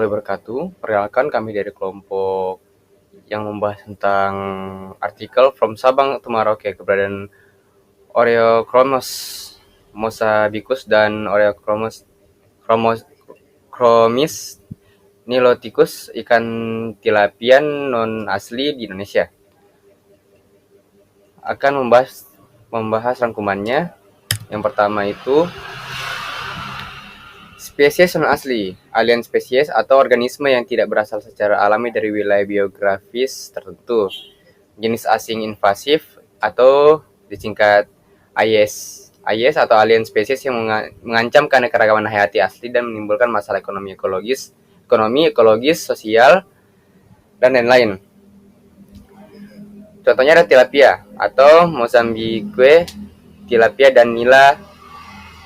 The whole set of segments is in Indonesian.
Wabarakatuh. Perkenalkan kami dari kelompok yang membahas tentang artikel From Sabang to Merauke, keberadaan Oreochromis mosabicus dan Oreochromis niloticus, ikan tilapia non asli di Indonesia. Akan membahas rangkumannya. Yang pertama itu spesies non asli, alien spesies atau organisme yang tidak berasal secara alami dari wilayah biografis tertentu. Jenis asing invasif atau disingkat AIS. AIS atau alien spesies yang mengancam keanekaragaman hayati asli dan menimbulkan masalah ekonomi, ekologis, sosial, dan lain-lain. Contohnya ada tilapia atau Mozambique tilapia dan Nila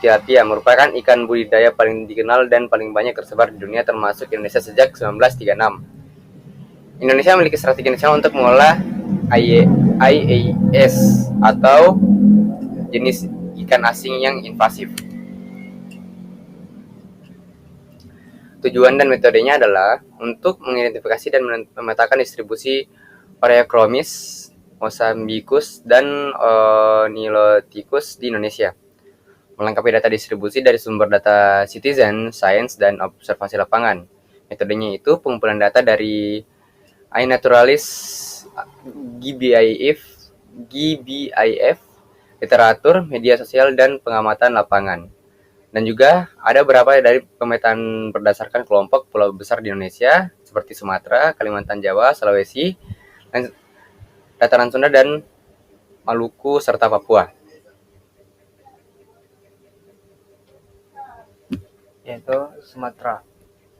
tilapia, merupakan ikan budidaya paling dikenal dan paling banyak tersebar di dunia, termasuk Indonesia sejak 1936. Indonesia memiliki strategi nasional untuk mengolah IAS atau jenis ikan asing yang invasif. Tujuan dan metodenya adalah untuk mengidentifikasi dan memetakan distribusi Oreochromis mosambicus dan niloticus di Indonesia. Melengkapi data distribusi dari sumber data Citizen, Science, dan observasi lapangan. Metodenya itu pengumpulan data dari iNaturalist, GBIF, literatur, media sosial, dan pengamatan lapangan. Dan juga ada beberapa dari pemetaan berdasarkan kelompok pulau besar di Indonesia, seperti Sumatera, Kalimantan, Jawa, Sulawesi, Dataran Sunda, dan Maluku, serta Papua. Yaitu Sumatera.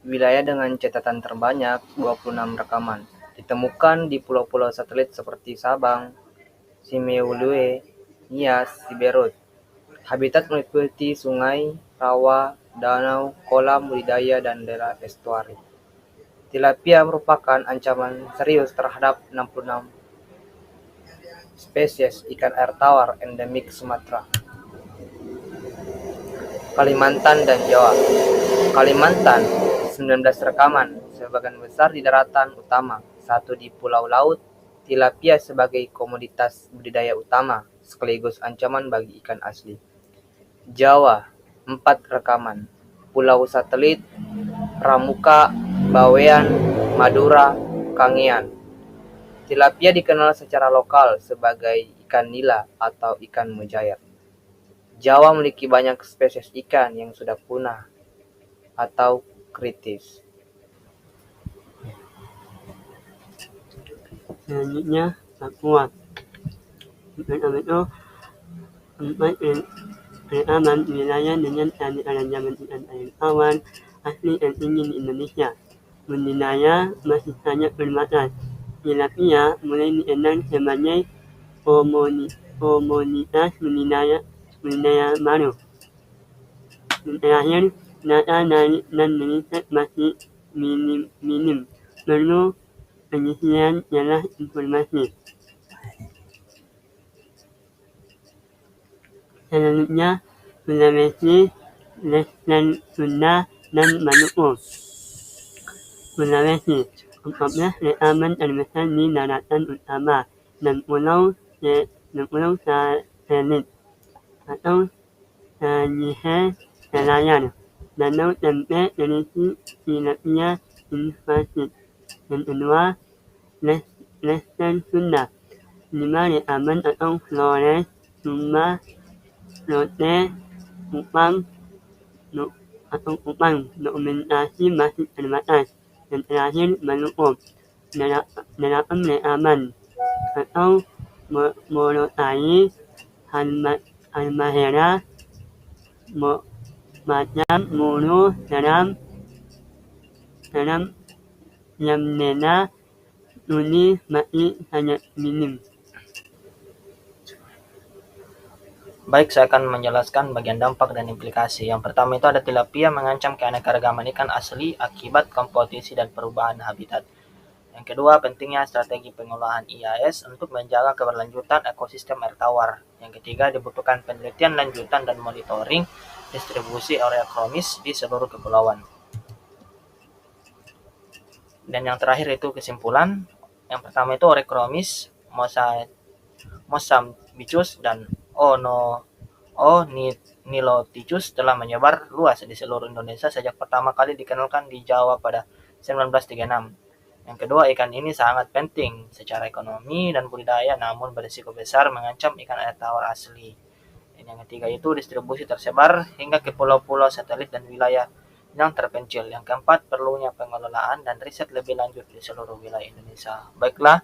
Wilayah dengan catatan terbanyak 26 rekaman. Ditemukan di pulau-pulau satelit seperti Sabang, Simeulue, Nias, Siberut. Habitat meliputi sungai, rawa, danau, kolam budidaya, dan daerah estuari. Tilapia merupakan ancaman serius terhadap 66 spesies ikan air tawar endemik Sumatera. Kalimantan dan Jawa. Kalimantan 19 rekaman, sebagian besar di daratan utama, 1 di pulau laut. Tilapia sebagai komoditas budidaya utama, sekaligus ancaman bagi ikan asli. Jawa 4 rekaman, pulau satelit, Pramuka, Bawean, Madura, Kangean. Tilapia dikenal secara lokal sebagai ikan nila atau ikan mujair. Jawa memiliki banyak spesies ikan yang sudah punah atau kritis. Selanjutnya, Papua. Pertama itu, tempat aman wilayah dengan keanekaragaman ikan air tawar asli dan tinggi di Indonesia. Budidaya masih sangat terbatas. Tilapia mulai dikenal sebagai komoditas budidaya baru. Terakhir, data dari dan riset masih minim, perlu pengisian jelas informasi. Selanjutnya, Sulawesi, Lesser Sunda, dan Maluku. Sulawesi, 14 rekaman terbesar di daratan utama dan pulau satelit atau Sahel Selayar. Danau tempe terisi tilapia invasif. Yang kedua, Lesser Sunda, 5 rekaman atau Flores, Sumba, Lote, Kupang, dokumentasi masih terbatas. Yang terakhir, Maluku, 8 rekaman atau Morotai, Halmahera, Macam, Muru, Seram, Yamnena, Tuni masih sangat minim. Baik, saya akan menjelaskan bagian dampak dan implikasi. Yang pertama itu ada tilapia mengancam keanekaragaman ikan asli akibat kompetisi dan perubahan habitat. Yang kedua, pentingnya strategi pengolahan IAS untuk menjaga keberlanjutan ekosistem air tawar. Yang ketiga, dibutuhkan penelitian lanjutan dan monitoring distribusi Oreochromis di seluruh kepulauan. Dan yang terakhir itu kesimpulan. Yang pertama itu Orechromis mosambicus dan Niloticus telah menyebar luas di seluruh Indonesia sejak pertama kali dikenalkan di Jawa pada 1936. Yang kedua, ikan ini sangat penting secara ekonomi dan budidaya, namun berisiko besar mengancam ikan air tawar asli. Dan yang ketiga itu distribusi tersebar hingga ke pulau-pulau satelit dan wilayah yang terpencil. Yang keempat, perlunya pengelolaan dan riset lebih lanjut di seluruh wilayah Indonesia. Baiklah,